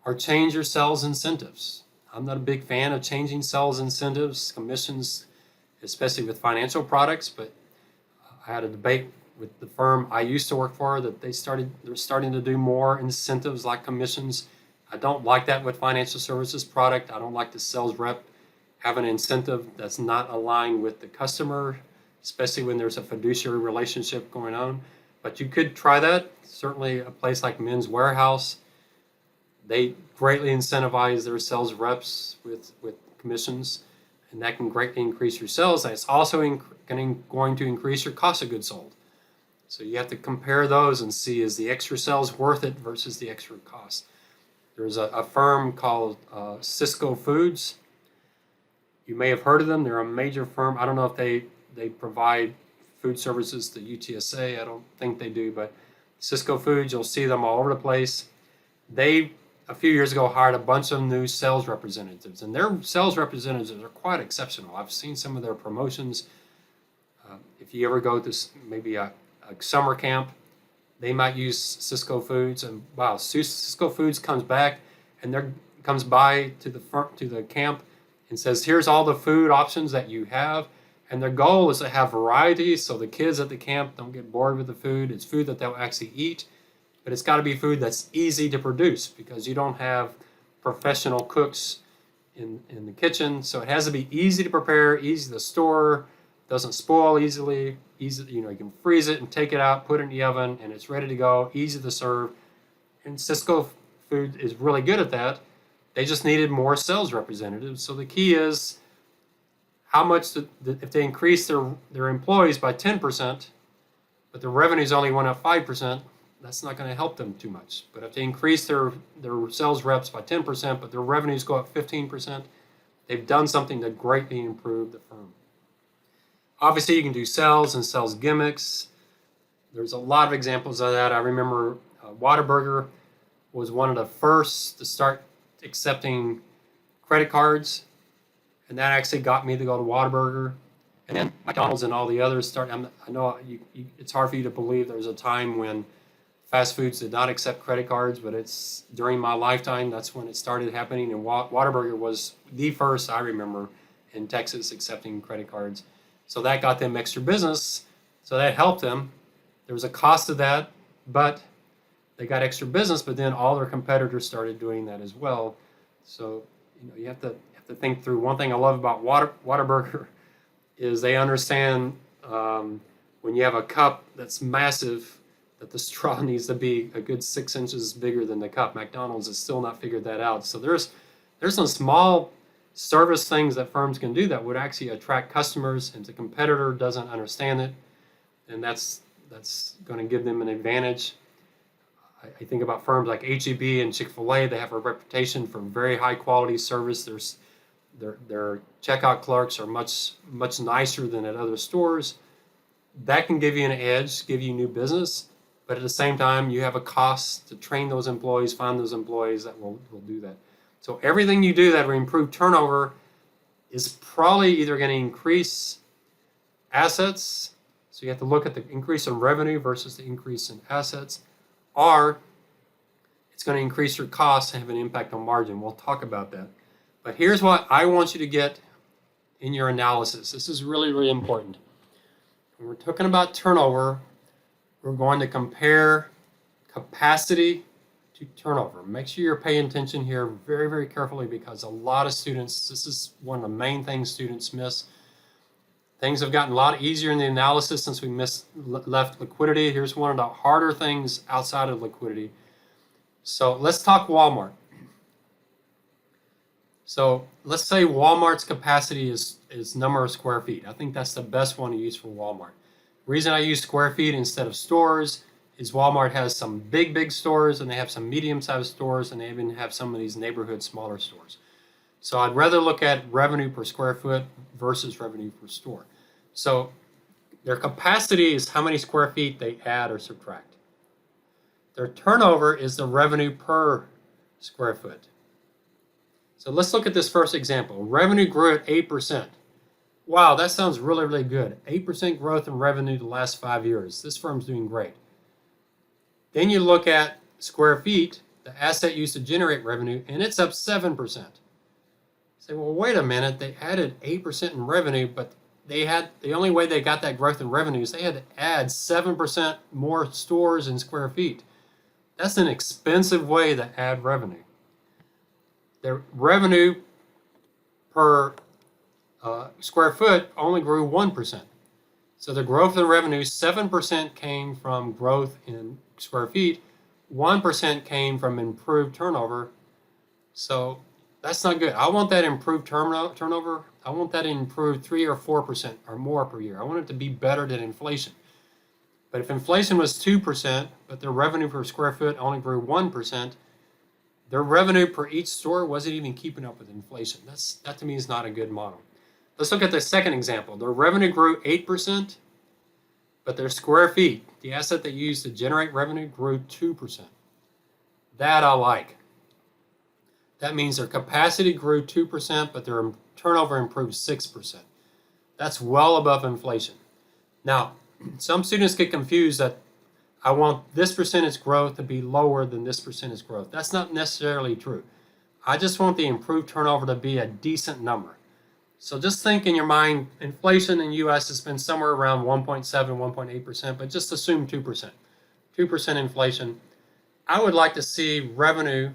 or change your sales incentives. I'm not a big fan of changing sales incentives, commissions, especially with financial products, but I had a debate with the firm I used to work for that they're starting to do more incentives like commissions. I don't like that with financial services product. I don't like the sales rep have an incentive that's not aligned with the customer, especially when there's a fiduciary relationship going on. But you could try that. Certainly a place like Men's Warehouse, they greatly incentivize their sales reps with commissions, and that can greatly increase your sales. And it's also going to increase your cost of goods sold. So you have to compare those and see, is the extra sales worth it versus the extra cost. There's a firm called Cisco Foods. You may have heard of them. They're a major firm. I don't know if they provide food services to UTSA. I don't think they do, but Cisco Foods, you'll see them all over the place. They, a few years ago, hired a bunch of new sales representatives, and their sales representatives are quite exceptional. I've seen some of their promotions. If you ever go to maybe a summer camp, they might use Cisco Foods, and wow, Cisco Foods comes back and comes by to the camp and says, here's all the food options that you have. And their goal is to have variety so the kids at the camp don't get bored with the food. It's food that they'll actually eat, but it's got to be food that's easy to produce because you don't have professional cooks in the kitchen. So it has to be easy to prepare, easy to store, doesn't spoil easily. You can freeze it and take it out, put it in the oven, and it's ready to go, easy to serve. And Cisco Food is really good at that. They just needed more sales representatives. So the key is how much, if they increase their employees by 10%, but the revenues only went up 5%, that's not going to help them too much. But if they increase their sales reps by 10%, but their revenues go up 15%, they've done something to greatly improve the firm. Obviously, you can do sales and sales gimmicks. There's a lot of examples of that. I remember Whataburger was one of the first to start accepting credit cards, and that actually got me to go to Whataburger. And then McDonald's and all the others started. I know it's hard for you to believe there was a time when fast foods did not accept credit cards, but it's during my lifetime, that's when it started happening. And Whataburger was the first I remember in Texas accepting credit cards. So that got them extra business. So that helped them. There was a cost to that, but they got extra business. But then all their competitors started doing that as well. So you have to think through. One thing I love about Whataburger is they understand when you have a cup that's massive, that the straw needs to be a good 6 inches bigger than the cup. McDonald's has still not figured that out. So there's some small service things that firms can do that would actually attract customers, and the competitor doesn't understand it, and that's going to give them an advantage. I think about firms like H-E-B and Chick-fil-A. They have a reputation for very high quality service. Their checkout clerks are much nicer than at other stores. That can give you an edge, give you new business, but at the same time, you have a cost to train those employees, find those employees that will do that. So everything you do that will improve turnover is probably either going to increase assets, so you have to look at the increase in revenue versus the increase in assets, or it's going to increase your costs and have an impact on margin. We'll talk about that. But here's what I want you to get in your analysis. This is really, really important. When we're talking about turnover, we're going to compare capacity to turnover. Make sure you're paying attention here very, very carefully, because a lot of students, this is one of the main things students miss. Things have gotten a lot easier in the analysis since we left liquidity. Here's one of the harder things outside of liquidity. So let's talk Walmart. So let's say Walmart's capacity is number of square feet. I think that's the best one to use for Walmart. The reason I use square feet instead of stores is Walmart has some big stores, and they have some medium-sized stores, and they even have some of these neighborhood smaller stores. So I'd rather look at revenue per square foot versus revenue per store. So their capacity is how many square feet they add or subtract. Their turnover is the revenue per square foot. So let's look at this first example. Revenue grew at 8%. Wow, that sounds really, really good. 8% growth in revenue the last 5 years. This firm's doing great. Then you look at square feet, the asset used to generate revenue, and it's up 7%. You say, well, wait a minute, they added 8% in revenue, but the only way they got that growth in revenue is they had to add 7% more stores and square feet. That's an expensive way to add revenue. Their revenue per square foot only grew 1%. So the growth in revenue, 7% came from growth in square feet, 1% came from improved turnover. So that's not good. I want that improved turnover. I want that improved 3 or 4% or more per year. I want it to be better than inflation. But if inflation was 2%, but their revenue per square foot only grew 1%, their revenue per each store wasn't even keeping up with inflation. That to me is not a good model. Let's look at the second example. Their revenue grew 8%, but their square feet, the asset they used to generate revenue, grew 2%. That I like. That means their capacity grew 2%, but their turnover improved 6%. That's well above inflation. Now, some students get confused that I want this percentage growth to be lower than this percentage growth. That's not necessarily true. I just want the improved turnover to be a decent number. So just think in your mind, inflation in the U.S. has been somewhere around 1.7, 1.8%, but just assume 2%. 2% inflation. I would like to see revenue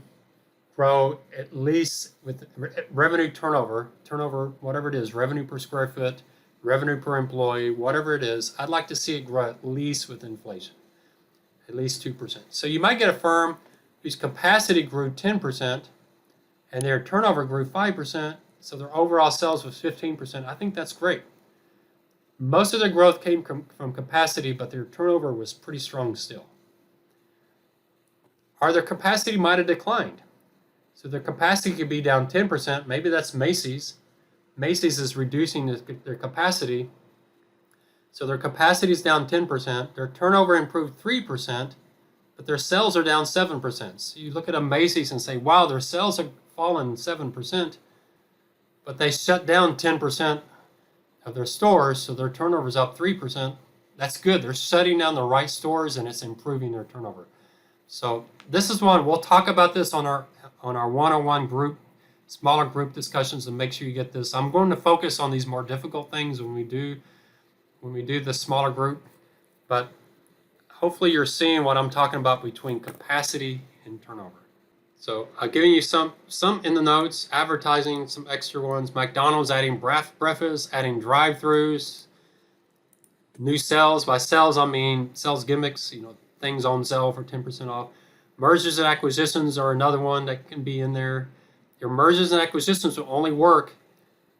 grow at least with revenue turnover, whatever it is, revenue per square foot, revenue per employee, whatever it is, I'd like to see it grow at least with inflation, at least 2%. So you might get a firm whose capacity grew 10% and their turnover grew 5%, so their overall sales was 15%. I think that's great. Most of their growth came from capacity, but their turnover was pretty strong still. Or their capacity might have declined. So their capacity could be down 10%. Maybe that's Macy's. Macy's is reducing their capacity. So their capacity is down 10%. Their turnover improved 3%, but their sales are down 7%. So you look at a Macy's and say, wow, their sales have fallen 7%, but they shut down 10% of their stores, so their turnover is up 3%. That's good. They're shutting down the right stores, and it's improving their turnover. So this is one. We'll talk about this on our one-on-one group, smaller group discussions, and make sure you get this. I'm going to focus on these more difficult things when we do the smaller group, but hopefully you're seeing what I'm talking about between capacity and turnover. So I've given you some in the notes, advertising, some extra ones. McDonald's adding breakfast, adding drive-throughs, new sales. By sales, I mean sales gimmicks, things on sale for 10% off. Mergers and acquisitions are another one that can be in there. Your mergers and acquisitions will only work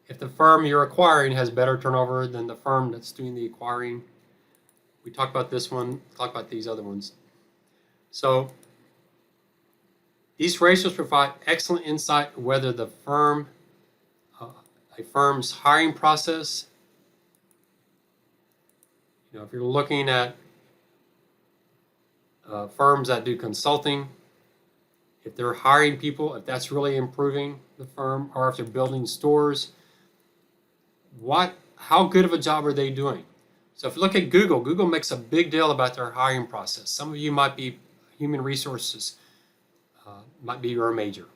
if the firm you're acquiring has better turnover than the firm that's doing the acquiring. We talked about this one, talk about these other ones. So these ratios provide excellent insight whether the firm, a firm's hiring process, if you're looking at firms that do consulting, if they're hiring people, if that's really improving the firm, or if they're building stores, how good of a job are they doing? So if you look at Google makes a big deal about their hiring process. Some of you might be human resources, might be your major.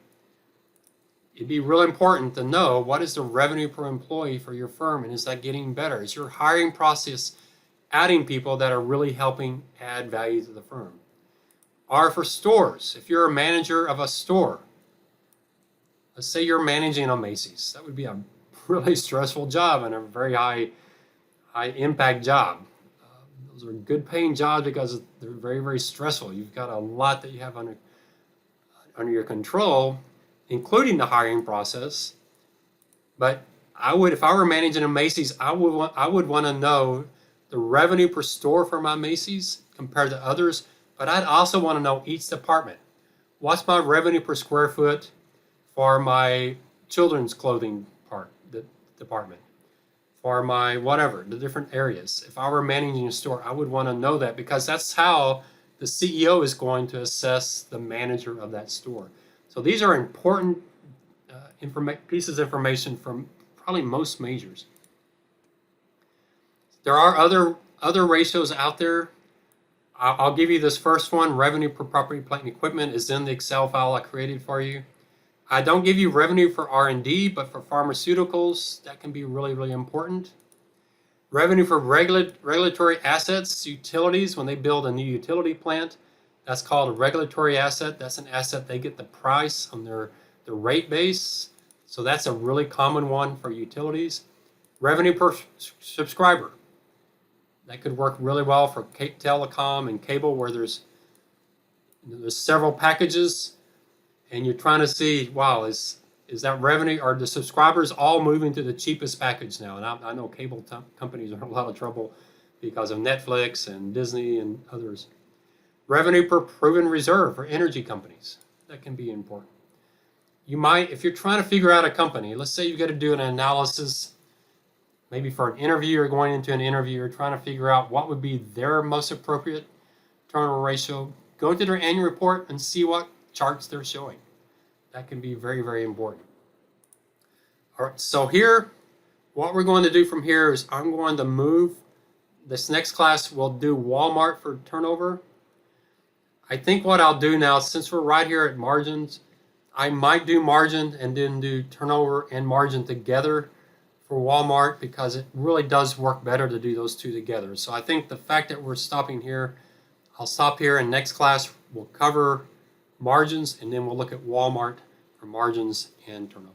It'd be really important to know what is the revenue per employee for your firm, and is that getting better? Is your hiring process adding people that are really helping add value to the firm? Or for stores, if you're a manager of a store, let's say you're managing a Macy's, that would be a really stressful job and a very high impact job. Those are good paying jobs because they're very, very stressful. You've got a lot that you have under your control, including the hiring process. But if I were managing a Macy's, I would want to know the revenue per store for my Macy's compared to others, but I'd also want to know each department. What's my revenue per square foot for my children's clothing department? For my whatever, the different areas. If I were managing a store, I would want to know that, because that's how the CEO is going to assess the manager of that store. So these are important pieces of information from probably most majors. There are other ratios out there. I'll give you this first one. Revenue per property, plant, and equipment is in the Excel file I created for you. I don't give you revenue for R&D, but for pharmaceuticals, that can be really, really important. Revenue for regulatory assets, utilities, when they build a new utility plant, that's called a regulatory asset. That's an asset they get the price on their rate base. So that's a really common one for utilities. Revenue per subscriber. That could work really well for telecom and cable, where there's several packages and you're trying to see, wow, is that revenue, are the subscribers all moving to the cheapest package now? And I know cable companies are in a lot of trouble because of Netflix and Disney and others. Revenue per proven reserve for energy companies. That can be important. You might, if you're trying to figure out a company, let's say you've got to do an analysis, maybe for an interview or going into an interview, or trying to figure out what would be their most appropriate turnover ratio, go to their annual report and see what charts they're showing. That can be very, very important. All right, so here, what we're going to do from here is I'm going to move. This next class we'll do Wal-Mart for turnover. I think what I'll do now, since we're right here at margins, I might do margin and then do turnover and margin together for Wal-Mart, because it really does work better to do those two together. So I think the fact that we're stopping here, I'll stop here, and next class we'll cover margins, and then we'll look at Wal-Mart for margins and turnover.